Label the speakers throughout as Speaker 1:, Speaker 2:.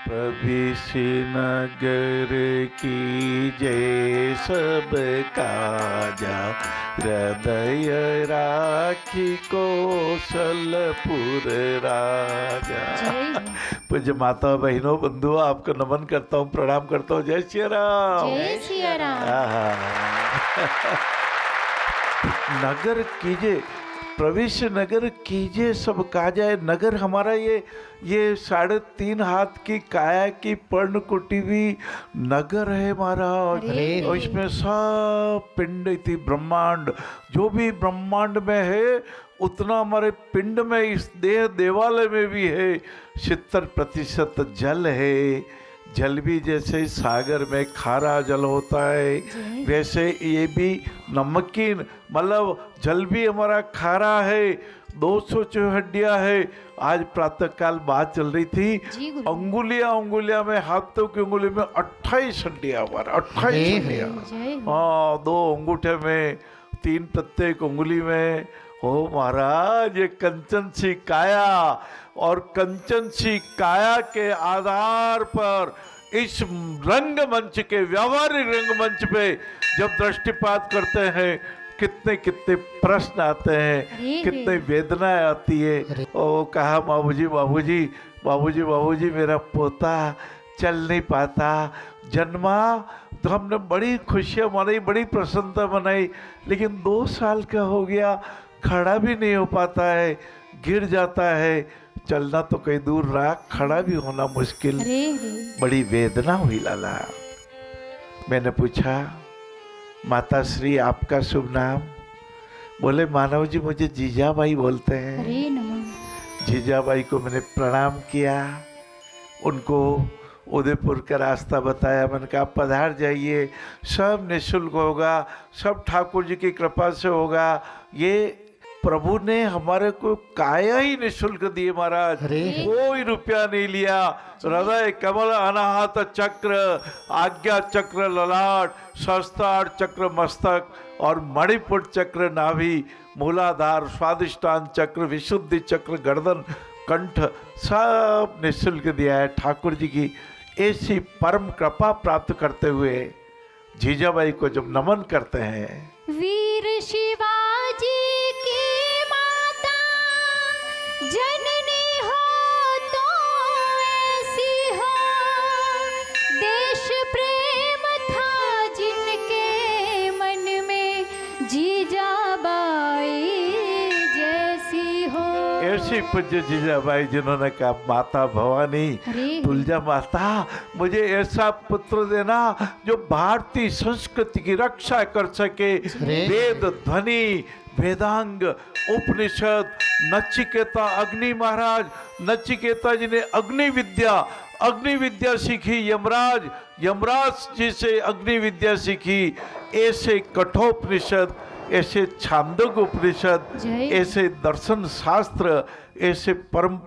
Speaker 1: प्रविश नगर की जय सब काजा, हृदय राखी कौशलपुर राजा। पूज्य माता बहनों बंधुओं, आपको नमन करता हूँ, प्रणाम करता हूँ। जय श्री राम।
Speaker 2: जय श्री राम।
Speaker 1: नगर कीजिए, प्रवेश नगर कीजिए सब काजा। नगर हमारा ये 3.5 हाथ की काया की पर्ण कुटी भी नगर है महाराज। और इसमें सब पिंड थी, ब्रह्मांड जो भी ब्रह्मांड में है उतना हमारे पिंड में, इस देह देवालय में भी है। 70% जल है। जल भी जैसे सागर में खारा जल होता है, वैसे ये भी नमकीन, मतलब जल भी हमारा खारा है। 200 हड्डियां है। आज प्रातः काल बात चल रही थी, अंगुलियां में, हाथों की उंगली में 28 हड्डियां, हमारा 28 हड्डियां। हाँ, 2 अंगूठे में, 3 प्रत्येक उंगली में। ओ महाराज, ये कंचन सी काया, और कंचन सी काया के आधार पर इस रंगमंच के, व्यावहारिक रंगमंच पे जब दृष्टिपात करते हैं, कितने कितने प्रश्न आते हैं, कितने वेदनाएं आती है। ओ कहा, बाबूजी बाबूजी बाबूजी बाबूजी मेरा पोता चल नहीं पाता, जन्मा तो हमने बड़ी खुशियां मनाई, बड़ी प्रसन्नता मनाई, लेकिन 2 साल का हो गया, खड़ा भी नहीं हो पाता है, गिर जाता है। चलना तो कहीं दूर रहा, खड़ा भी होना मुश्किल। बड़ी वेदना हुई लाला। मैंने पूछा, माता श्री आपका शुभ नाम? बोले मानव जी मुझे जीजाबाई बोलते हैं। जीजाबाई को मैंने प्रणाम किया, उनको उदयपुर का रास्ता बताया। मैंने कहा पधार जाइए, सब निःशुल्क होगा, सब ठाकुर जी की कृपा से होगा। ये प्रभु ने हमारे को काया ही निःशुल्क दिए महाराज, कोई रुपया नहीं लिया। हृदय कमल, अनाहत चक्र, आज्ञा चक्र ललाट, सहस्त्रार चक्र मस्तक, और मणिपुर चक्र नाभि, मूलाधार, स्वादिष्टान चक्र, विशुद्धि चक्र गर्दन, कंठ, सब निःशुल्क दिया है। ठाकुर जी की ऐसी परम कृपा प्राप्त करते हुए जीजाबाई को जब नमन करते हैं,
Speaker 2: वीर शिवाजी की माता जननी हो तो ऐसी हो, देश प्रेम था जिनके मन में, जीजाबाई जैसी हो।
Speaker 1: ऐसी पूज्य जीजाबाई जिन्होंने कहा, माता भवानी, तुलजा माता, मुझे ऐसा पुत्र देना जो भारतीय संस्कृति की रक्षा कर सके। वेद ध्वनि, वेदांग, उपनिषद, नचिकेता अग्नि महाराज, नचिकेता जी ने अग्नि विद्या सीखी। यमराज जी से अग्नि विद्या सीखी। ऐसे कठोपनिषद, ऐसे छांदोग्य उपनिषद, ऐसे दर्शन शास्त्र, ऐसे परम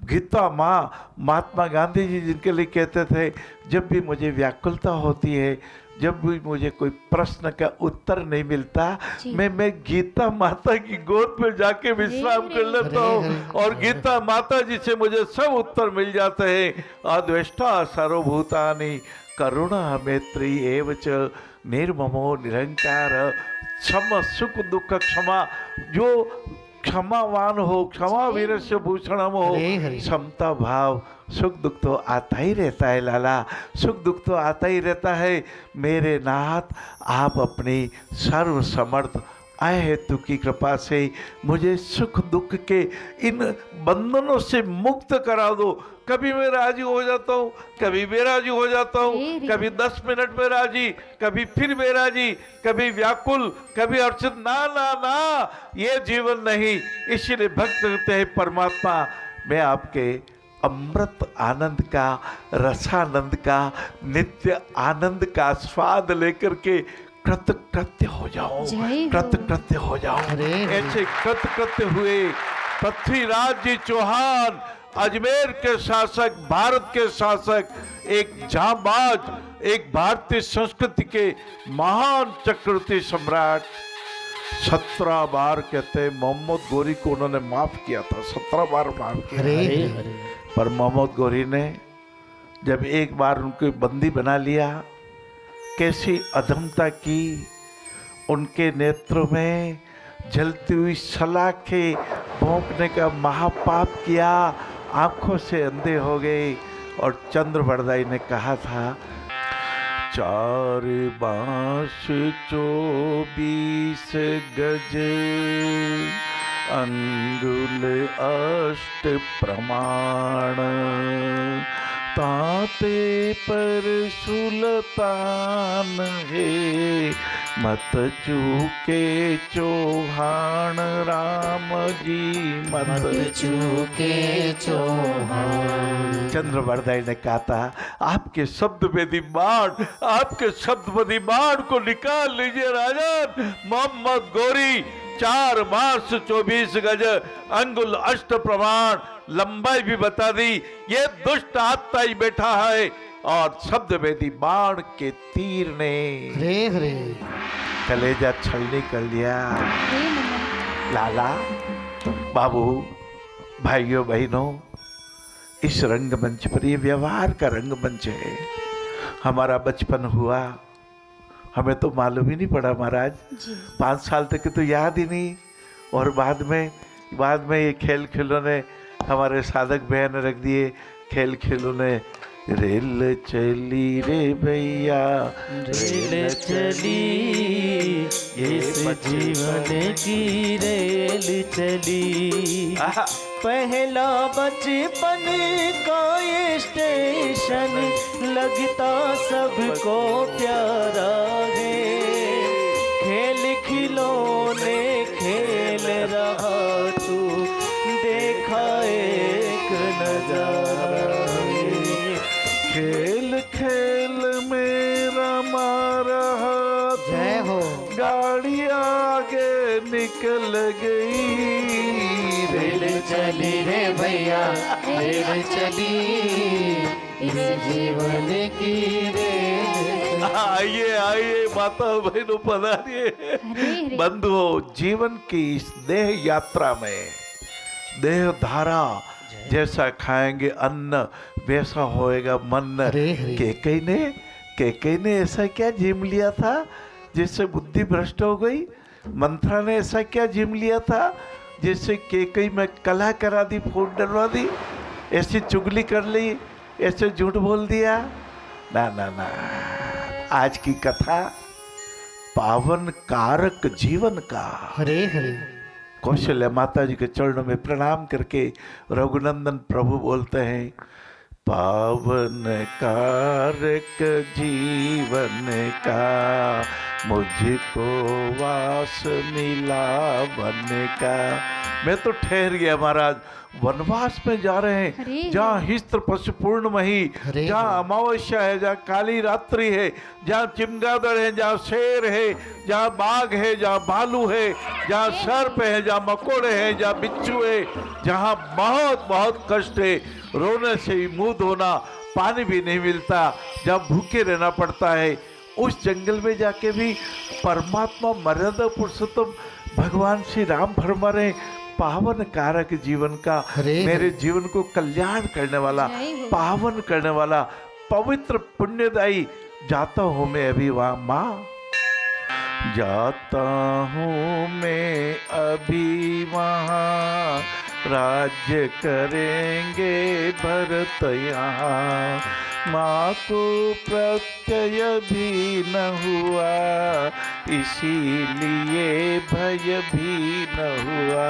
Speaker 1: गीता माँ, महात्मा गांधी जी जिनके लिए कहते थे, जब भी मुझे व्याकुलता होती है, जब भी मुझे कोई प्रश्न का उत्तर नहीं मिलता, मैं गीता माता की गोद में जाके विश्राम कर लेता हूँ, और गीता माता जी से मुझे सब उत्तर मिल जाते हैं। अद्वेष्टा सर्वभूतानि, करुणा मैत्री एवच, निर्ममो निरंकार, क्षमा सुख दुख क्षमा, जो क्षमावान हो, क्षमा वीरस्य भूषणम हो। क्षमता भाव, सुख दुख तो आता ही रहता है लाला, सुख दुख तो आता ही रहता है। मेरे नाथ, आप अपनी सर्व समर्थ अहेतु की कृपा से मुझे सुख दुख के इन बंधनों से मुक्त करा दो। कभी मैं राजी हो जाता हूँ, कभी बेराजी हो जाता हूँ, कभी 10 मिनट में राजी, कभी फिर बेराजी, कभी व्याकुल, कभी अर्चित। ना ना ना, ये जीवन नहीं। इसीलिए भक्त कहते हैं, परमात्मा मैं आपके अमृत आनंद का, रसानंद का, नित्य आनंद का स्वाद लेकर के कृतकृत्य हो जाओ, कृतकृत्य हो जाओ। ऐसे कृतकृत्य हुए पृथ्वीराज जी चौहान, अजमेर के शासक, भारत के शासक, एक जांबाज, एक भारतीय संस्कृति के महान चक्रवर्ती सम्राट। 17 बार कहते हैं मोहम्मद गोरी को उन्होंने माफ किया था, 17 बार माफ किया। पर मोहम्मद गोरी ने जब एक बार उनको बंदी बना लिया, कैसी अधमता की, उनके नेत्रों में जलती हुई सलाखें भोंकने का महापाप किया, आंखों से अंधे हो गए। और चंद्रवरदाई ने कहा था, 4 बांस 24 गज, अंगुल 8 प्रमाण, ताते पर सुल्तान है, मत चूके चौहान राम जी, मत
Speaker 3: चूके चौहान।
Speaker 1: चंद्रवरदाई ने कहा था, आपके शब्द में बाण, आपके शब्द में बाण को निकाल लीजिए राजन। मोहम्मद गोरी 4 बांस 24 गज, अंगुल 8 प्रमाण, लंबाई भी बता दी। ये दुष्ट आत्मा ही बैठा है और शब्द वेदी बाण के तीर ने
Speaker 3: हरे हरे
Speaker 1: कलेजा छलनी कर लिया। लाला, बाबू, भाइयों बहनों, इस रंगमंच पर, ये व्यवहार का रंगमंच है। हमारा बचपन हुआ, हमें तो मालूम ही नहीं पड़ा महाराज, 5 साल तक तो याद ही नहीं। और बाद में ये खेल खिलौने हमारे साधक बहन रख दिए। खेल खिलौने, रेल चली रे भैया,
Speaker 3: रेल चली, इस जीवन की रेल चली। पहला बचपन का ये स्टेशन लगता सबको प्यारा है। खेल खिलौने खेल रहा तू, देखा एक नजारा है।
Speaker 1: खेल खेल मेरा मारा हाथ,
Speaker 3: जय हो।
Speaker 1: गाड़ी आगे निकल गई।
Speaker 3: रेल चली रे भैया, रेल चली, इस जीवन की रेल।
Speaker 1: आइए आइए माता बहनों, पधारिए। बंधुओं, जीवन की इस देह यात्रा में, देह धारा जैसा खाएंगे अन्न वैसा होएगा मन।
Speaker 3: हरे हरे।
Speaker 1: केकई ने ऐसा क्या जिम लिया था जिससे बुद्धि भ्रष्ट हो गई? मंत्रा ने ऐसा क्या जिम लिया था जिससे केकई में कला करा दी, फूट डलवा दी, ऐसी चुगली कर ली, ऐसे झूठ बोल दिया? ना ना ना, आज की कथा पावन कारक जीवन का।
Speaker 3: हरे हरे।
Speaker 1: कौशल्या माता जी के चरणों में प्रणाम करके रघुनंदन प्रभु बोलते हैं, पावन कारक जीवन का, मुझको वास मिला वन का। मैं तो ठहर गया महाराज। वनवास में जा रहे हैं, जहाँ हिस्त्र पशु पूर्णमही, जहाँ अमावस्या है, जहाँ काली रात्रि है, जहाँ चिमगादड़ है, जहाँ शेर है, जहाँ बाघ है, जहाँ भालू है, जहाँ सर्प है, जहाँ मकोड़े हैं, जहाँ बिच्छू है, जहाँ बहुत बहुत कष्ट है, रोने से ही मुंह धोना, पानी भी नहीं मिलता, जहाँ भूखे रहना पड़ता है, उस जंगल में जाके भी परमात्मा मर्यादा पुरुषोत्तम भगवान श्री राम फरमा रहे, पावन कारक जीवन का, मेरे जीवन को कल्याण करने वाला, पावन करने वाला, पवित्र पुण्यदायी। जाता हूँ मैं अभी वहाँ माँ, जाता हूँ मैं अभी वहाँ, राज्य करेंगे भरत यहाँ। माँ को प्रत्यय भी न हुआ, इसीलिए भय भी न हुआ।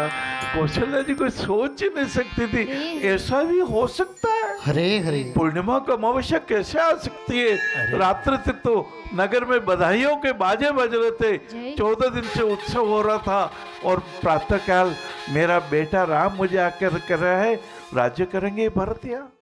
Speaker 1: कौशल्या जी को सोच ही नहीं सकती थी ऐसा भी हो सकता है।
Speaker 3: हरे हरे।
Speaker 1: पूर्णिमा को अमावस्या कैसे आ सकती है? रात्रि से तो नगर में बधाइयों के बाजे बज रहे थे, 14 दिन से उत्सव हो रहा था, और प्रातःकाल मेरा बेटा राम मुझे आकर कह रहा है, राज्य करेंगे भरत यहाँ।